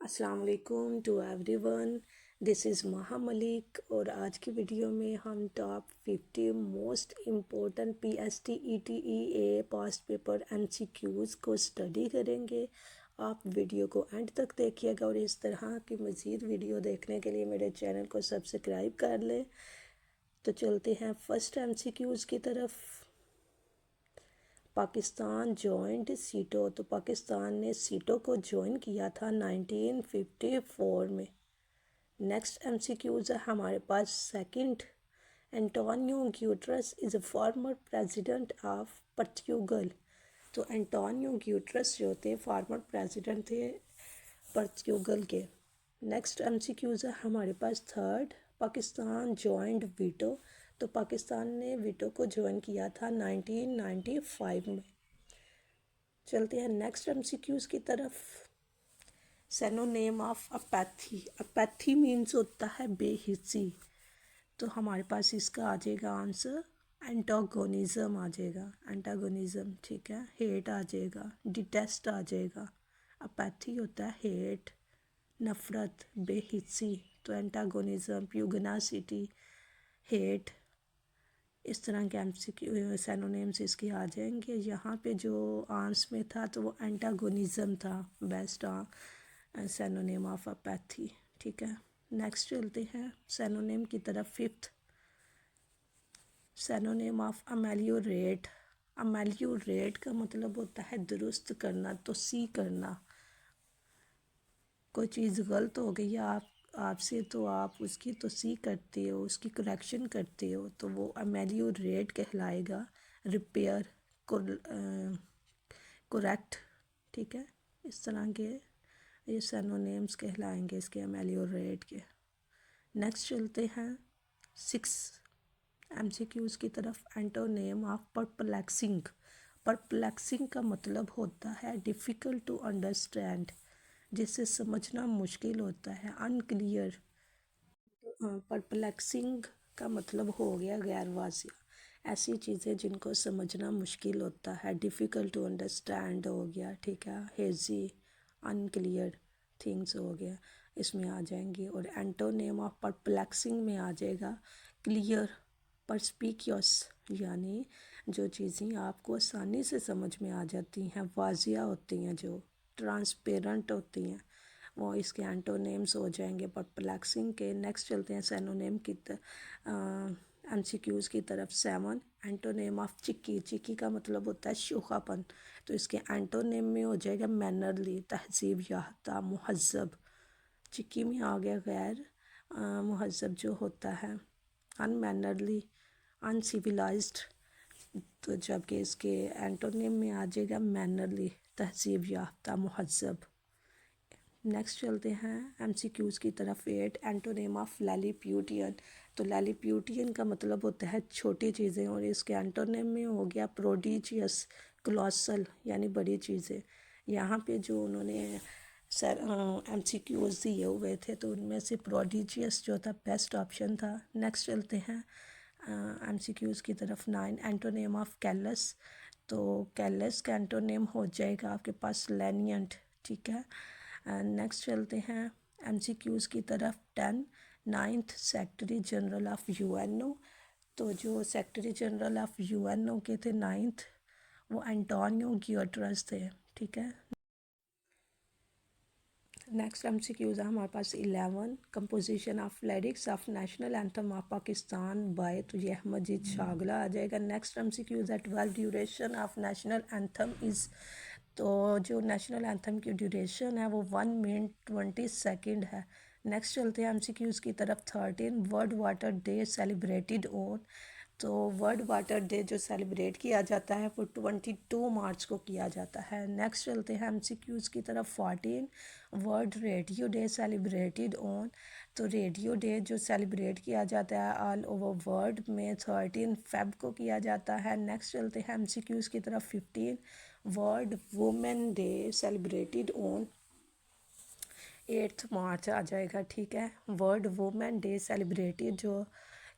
अस्सलाम वालेकुम to everyone. This is महा मलिक और आज की वीडियो में हम top 50 most important PST/ETE past paper MCQs को स्टडी करेंगे। आप वीडियो को एंड तक देखिएगा और इस तरह की मज़ीद वीडियो देखने के लिए मेरे चैनल को सब्सक्राइब कर लें। तो चलते हैं फर्स्ट MCQs की तरफ। पाकिस्तान जॉइंट सीटो, तो पाकिस्तान ने सीटो को ज्वाइन किया था 1954 में। नेक्स्ट MCQs है हमारे पास second. Antonio Guterres is a former president of Portugal. तो एंटोनियो ग्यूटरस जो थे फॉर्मर प्रेसिडेंट थे पर्तुगल के। नेक्स्ट MCQs है हमारे पास थर्ड। पाकिस्तान जॉइंट वीटो, तो पाकिस्तान ने वीटो को ज्वाइन किया था 1995 में। चलते हैं नेक्स्ट MCQs की तरफ। सेनोनेम ऑफ अपैथी, अपैथी मीन्स होता है बेहिस्सी। तो हमारे पास इसका आ जाएगा आंसर एंटागोनिज्म आ जाएगा, एंटागोनिज्म, ठीक है। हेट आ जाएगा, डिटेस्ट आ जाएगा। अपैथी होता है हेट, नफ़रत, बेहिस्सी। तो एंटागोनिज्म, प्यूगनासिटी, हेट, इस तरह के MCQ सैनोनेम्स इसके आ जाएंगे। यहाँ पे जो आंस में था तो वो एंटागोनिज्म था, बेस्ट सैनोनेम ऑफ अपैथी, ठीक है। नेक्स्ट चलते हैं सैनोनेम की तरफ। Fifth सैनोनेम of अमेलियोरेट। अमेलियोरेट का मतलब होता है दुरुस्त करना, तो सी करना। कोई चीज़ गलत हो गई है आपसे तो आप उसकी तो सी करते हो, उसकी करेक्शन करते हो, तो वो अमेलियोरेट कहलाएगा। रिपेयर, करेक्ट, ठीक है। इस तरह के ये सैनोनेम्स कहलाएंगे इसके, अमेलियोरेट के। नेक्स्ट चलते हैं सिक्स MCQs की तरफ। Antonym of perplexing. परप्लेक्सिंग का मतलब होता है डिफ़िकल्ट टू अंडरस्टैंड, जिससे समझना मुश्किल होता है, अनक्लियर। परप्लेक्सिंग का मतलब हो गया गैर वाज़िया, ऐसी चीज़ें जिनको समझना मुश्किल होता है। डिफ़िकल्ट टू अंडरस्टैंड हो गया, ठीक है। हेजी, अनक्लियर थिंग्स हो गया, इसमें आ जाएंगी। और एंटोनेम ऑफ परप्लेक्सिंग में आ जाएगा क्लियर, परस्पिक्यूस, यानी जो चीज़ें आपको आसानी से समझ में आ जाती हैं, वाज़िया होती हैं, जो ट्रांसपेरेंट होती हैं, वो इसके एंटोनेम्स हो जाएंगे परप्लेक्सिंग के। नेक्स्ट चलते हैं सैनोनेम की MCQs की तरफ। सेवन एंटोनेम ऑफ चिक्की। चिक्की का मतलब होता है शोखापन, तो इसके एंटोनेम में हो जाएगा मैनरली, तहजीब याफ्ता, मुहज़्ज़ब। चिक्की में आ गया गैर मुहज़्ज़ब जो होता है, अनमैनरली, अनसिविलाइज्ड। तो जबकि इसके एंटोनिम में आ जाएगा मैनरली, तहजीब याफ्ता, मुहज़्ज़ब। नेक्स्ट चलते हैं MCQs की तरफ। Eight antonym of Lilliputian. तो लैलीप्यूटियन का मतलब होता है छोटी चीज़ें, और इसके एंटोनिम में हो गया प्रोडिजियस, क्लोसल, यानी बड़ी चीज़ें। यहाँ पे जो उन्होंने सर MCQs दिए हुए थे तो उनमें से प्रोडिजियस जो था बेस्ट ऑप्शन था। नेक्स्ट चलते हैं MCQs की तरफ। Nine antonym of callus. तो कैलस का एंटोनिम हो जाएगा आपके पास लेनियंट, ठीक है। नेक्स्ट चलते हैं MCQs की तरफ। 10 ninth secretary general of UNO। तो जो सेक्रेटरी जनरल ऑफ UNO के थे नाइन्थ, वो एंटोनियो ग्यूटरस थे, ठीक है। नेक्स्ट MCQs है हमारे पास 11 composition of lyrics of national anthem of Pakistan by, तो ये अहमद शागला आ जाएगा। नेक्स्ट MCQs है 12 duration of national anthem is. तो जो नेशनल एंथम की ड्यूरेशन है वो 1 मिनट 20 सेकेंड है। नेक्स्ट चलते हैं MCQs की तरफ। 13 world water day celebrated on. तो वर्ल्ड वाटर डे जो सेलिब्रेट किया जाता है वो 22 मार्च को किया जाता है। नेक्स्ट चलते हैं MCQs की तरफ। 14 world radio day celebrated on. तो रेडियो डे जो सेलिब्रेट किया जाता है ऑल ओवर वर्ल्ड में 13 फेब को किया जाता है। नेक्स्ट चलते हैं MCQs की तरफ। 15 world women day celebrated on 8 मार्च आ जाएगा, ठीक है। वर्ल्ड वुमेन डे सेलिब्रेटेड जो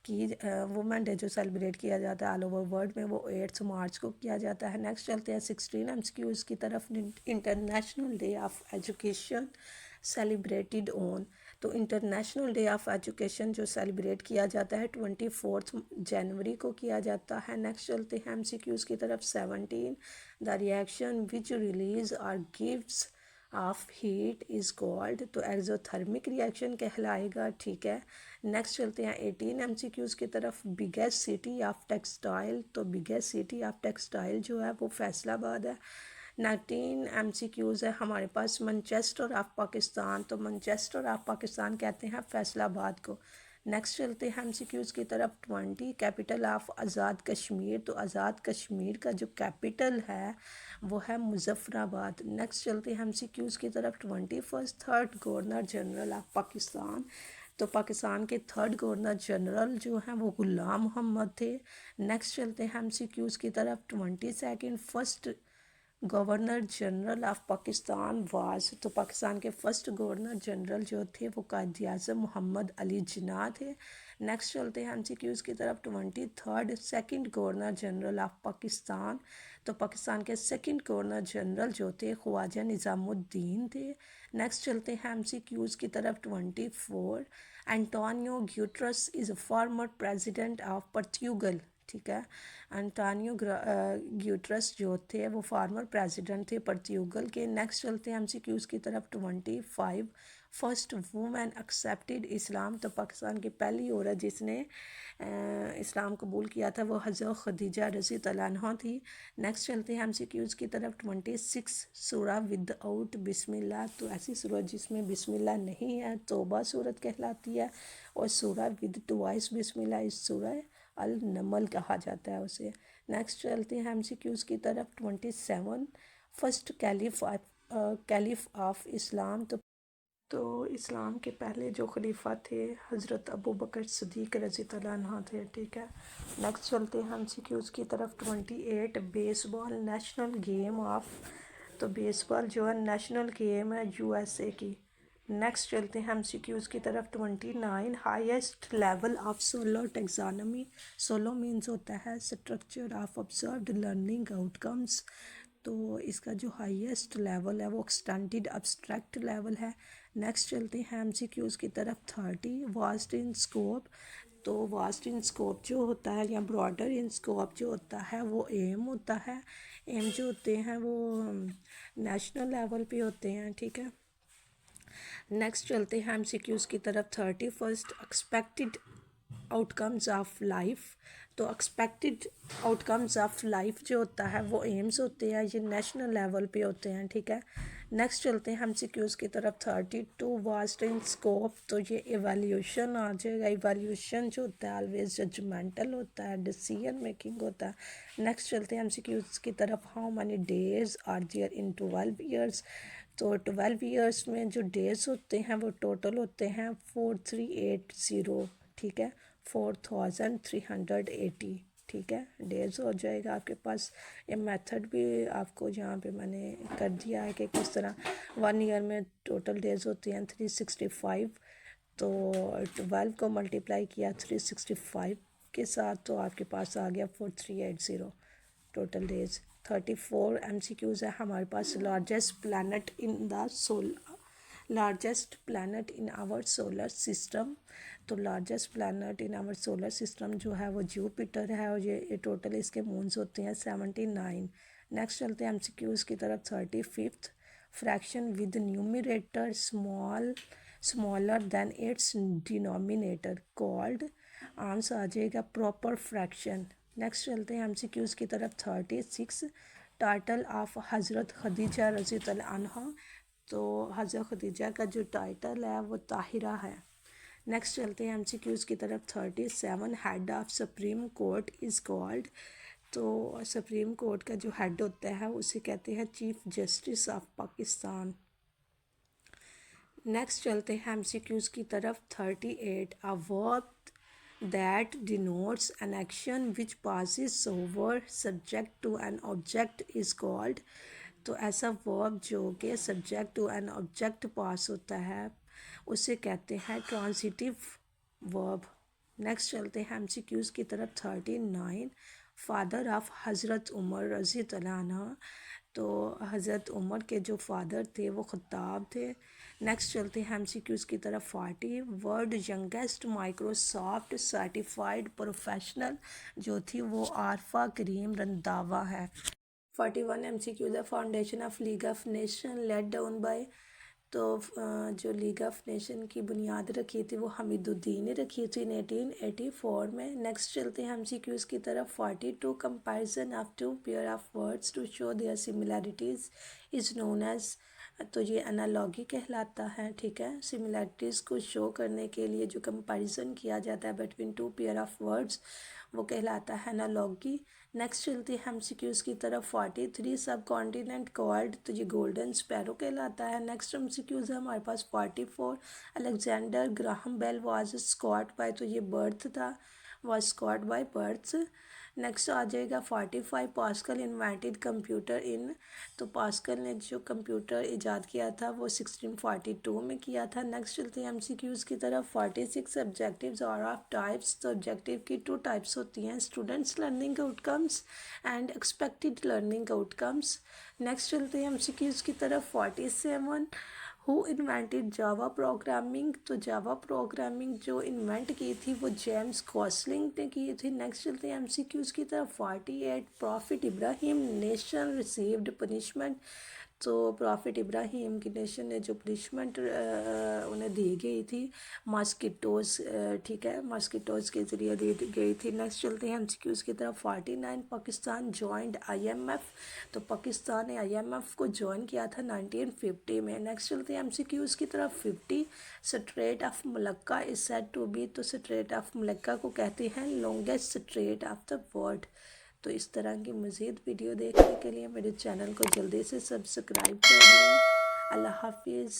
कि वुमेन डे जो सेलिब्रेट किया जाता है ऑल ओवर वर्ल्ड में, वो 8 मार्च को किया जाता है। नेक्स्ट चलते हैं 16 MCQs की तरफ। International day of education celebrated on. तो इंटरनेशनल डे ऑफ एजुकेशन जो सेलिब्रेट किया जाता है 24 जनवरी को किया जाता है। नेक्स्ट चलते हैं MCQs की तरफ। 17 द रिएक्शन विच रिलीज और gives off heat is called. तो एक्जोथर्मिक रिएक्शन कहलाएगा, ठीक है। नेक्स्ट चलते हैं 18 MCQs की तरफ। Biggest city of textile. तो बिगेस्ट सिटी ऑफ टेक्सटाइल जो है वो फैसलाबाद है। 19 MCQs है हमारे पास। Manchester of Pakistan. तो मैनचेस्टर ऑफ पाकिस्तान कहते हैं फैसलाबाद को। नेक्स्ट चलते हैं MCQs की तरफ। 20 कैपिटल ऑफ आज़ाद कश्मीर। तो आज़ाद कश्मीर का जो कैपिटल है वो है मुजफ्फराबाद। नेक्स्ट चलते हैं MCQs की तरफ। 21 third governor general of Pakistan. तो पाकिस्तान के थर्ड गवर्नर जनरल जो हैं वो गुलाम मोहम्मद थे। नेक्स्ट चलते हैं MCQs की तरफ। 22 first governor general of Pakistan was. तो पाकिस्तान के फर्स्ट गवर्नर जनरल जो थे वो कायद आज़म मोहम्मद अली जिन्ना थे। नेक्स्ट चलते हैं MCQs की तरफ। 23 second governor general of Pakistan. तो पाकिस्तान के सेकंड गवर्नर जनरल जो थे ख्वाजा निज़ामुद्दीन थे। नेक्स्ट चलते हैं MCQs की तरफ। 24 Antonio Guterres is former president of Portugal, ठीक है। एंटोनियो ग्यूटरस जो थे वो फार्मर प्रेसिडेंट थे पोर्चुगल के। नेक्स्ट चलते हैं MCQs की तरफ। 25 फर्स्ट वुमेन एक्सेप्टेड इस्लाम। तो पाकिस्तान की पहली औरत जिसने इस्लाम कबूल किया था वो हज़रत खदीजा रज़ी तआला अन्हा थी। नेक्स्ट चलते हैं MCQs की तरफ। 26 सूरा विदाउट बिस्मिल्लाह। तो ऐसी सूरत जिसमें बिस्मिल्लाह नहीं है तौबा सूरत कहलाती है, और सूरा विद ट्वाइस बिस्मिल्लाह इस सूरा अल नमल कहा जाता है उसे। नेक्स्ट चलते हैं MCQs की तरफ। 27 फर्स्ट कैलिफ ऑफ इस्लाम। तो इस्लाम के पहले जो खलीफा थे हज़रत अबू बकर सिद्दीक़ रज़ी तआला अन्हु थे, ठीक है। नेक्स्ट चलते हैं MCQs की तरफ। 28 बेसबॉल नेशनल गेम ऑफ। तो बेसबॉल जो है नेशनल गेम है USA की। नेक्स्ट चलते हैं MCQs की तरफ। 29 highest level of solo taxonomy. Solo means होता है structure of observed learning outcomes. तो इसका जो हाईएस्ट लेवल है वो एक्सटेंडेड अब्स्ट्रैक्ट लेवल है। नेक्स्ट चलते हैं MCQs की तरफ। 30 वास्ट इन स्कोप। तो वास्ट इन स्कोप जो होता है या ब्रॉडर इन स्कोप जो होता है वो एम होता है। एम जो होते हैं वो नेशनल लेवल पे होते हैं, ठीक है। नेक्स्ट चलते हैं MCQs की तरफ। 31 एक्सपेक्टेड आउटकम्स ऑफ लाइफ। तो एक्सपेक्टेड आउटकम्स ऑफ लाइफ जो होता है वो एम्स होते हैं, ये नेशनल लेवल पे होते हैं, ठीक है। नेक्स्ट चलते हैं MCQs की तरफ। 32 वास्ट इन स्कोप। तो ये एवेल्यूशन आ जाएगा। एवेल्यूशन जो होता है ऑलवेज जजमेंटल होता है, डिसीजन मेकिंग होता है। नेक्स्ट चलते हैं MCQs की तरफ। How many days are there in 12 years. तो 12 ईयर्स में जो डेज होते हैं वो टोटल होते हैं 4380, ठीक है। 4380, ठीक है, डेज हो जाएगा आपके पास। ये मेथड भी आपको यहाँ पे मैंने कर दिया है कि किस तरह 1 ईयर में टोटल डेज होती हैं 365। तो 12 को मल्टीप्लाई किया 365 के साथ तो आपके पास आ गया 4380 टोटल डेज। 34 MCQs है हमारे पास। Largest planet in the largest planet in our solar system. तो largest planet in our solar system जो है वो जुपिटर है, और ये टोटल इसके मून्स होते हैं 79। नेक्स्ट चलते हैं MCQs की तरफ। 35 fraction with numerator smaller than its denominator called. Answer आ जाएगा प्रॉपर फ्रैक्शन। नेक्स्ट चलते हैं MCQs की तरफ। 36 टाइटल ऑफ हज़रत खदीजा रज़ी तआला अन्हा। तो हज़रत खदीजा का जो टाइटल है वो ताहिरा है। नेक्स्ट चलते हैं MCQs की तरफ। 37 head of supreme court is called. तो सुप्रीम कोर्ट का जो हेड होता है उसे कहते हैं chief justice of Pakistan. Next चलते हैं MCQs की तरफ। 38 a verb that denotes an action which passes over subject to an object is called। तो ऐसा वर्ब जो कि सब्जेक्ट टू एन ऑब्जेक्ट पास होता है उसे कहते हैं ट्रांसिटिव वर्ब। नेक्स्ट चलते हैं MCQs की तरफ। 39 फादर ऑफ हज़रत उमर रज़ी तआला अन्हु। तो हज़रत उमर के जो फादर थे वो ख़त्ताब थे। नेक्स्ट चलते हैं एमसीक्यूज़ की तरफ। 40 world youngest Microsoft certified professional जो थी वो आरफा करीम रंधावा है। 41 एमसीक्यूज़ है। Foundation of league of nation laid down by, तो जो लीग ऑफ नेशन की बुनियाद रखी थी वो हमीदुद्दीन ने रखी थी 1884 में। नेक्स्ट चलते हैं एमसीक्यूज़ की तरफ। 42 comparison of two pair of words to show their similarities is known as, तो ये एनालॉगी कहलाता है, ठीक है। सिमिलैरिटीज़ को शो करने के लिए जो कंपैरिजन किया जाता है between two pair of words वो कहलाता है एनालॉगी। नेक्स्ट चलती है एमसीक्यूज़ की तरफ। 43 सब कॉन्टिनेंट कॉल्ड, तो ये गोल्डन स्पैरो कहलाता है। नेक्स्ट एमसीक्यूज़ है हमारे पास 44 Alexander Graham Bell was Scot by, तो ये बर्थ था, was Scot by birth. Next आ जाएगा 45 पास्कल इन्वेंटेड कंप्यूटर इन, तो पास्कल ने जो कंप्यूटर ईजाद किया था वो 1642 में किया था। नेक्स्ट चलते हैं एमसीक्यूज़ की तरफ। 46 ऑब्जेक्टिव्स आर ऑफ टाइप्स, तो ऑब्जेक्टिव की 2 टाइप्स होती हैं, students learning outcomes and expected learning outcomes. Next चलते हैं एमसीक्यूज़ की तरफ। 47 हु इन्वेंटेड जावा प्रोग्रामिंग, तो जावा प्रोग्रामिंग जो इन्वेंट की थी वो जेम्स गॉसलिंग ने की थी। नेक्स्ट चलते हैं एमसीक्यूज़ की तरफ। 48 profit Ibrahim nation received punishment, तो प्रॉफिट इब्राहिम की नेशन ने जो पनिशमेंट उन्हें दी गई थी मॉस्किटोज़, ठीक है, मॉस्किटोज़ के ज़रिए दी गई थी। नेक्स्ट चलते हैं एमसीक्यूज़ की तरफ। 49 पाकिस्तान जॉइंड आईएमएफ, तो पाकिस्तान ने आईएमएफ को ज्वाइन किया था 1950 में। नेक्स्ट चलते हैं एमसीक्यूज़ की तरफ। 50 strait of Malacca is said to be, तो स्ट्रेट ऑफ मलक्का को कहते हैं longest strait of the world. तो इस तरह की मज़ीद वीडियो देखने के लिए मेरे चैनल को जल्दी से सब्सक्राइब कर लें। अल्लाह हाफिज़।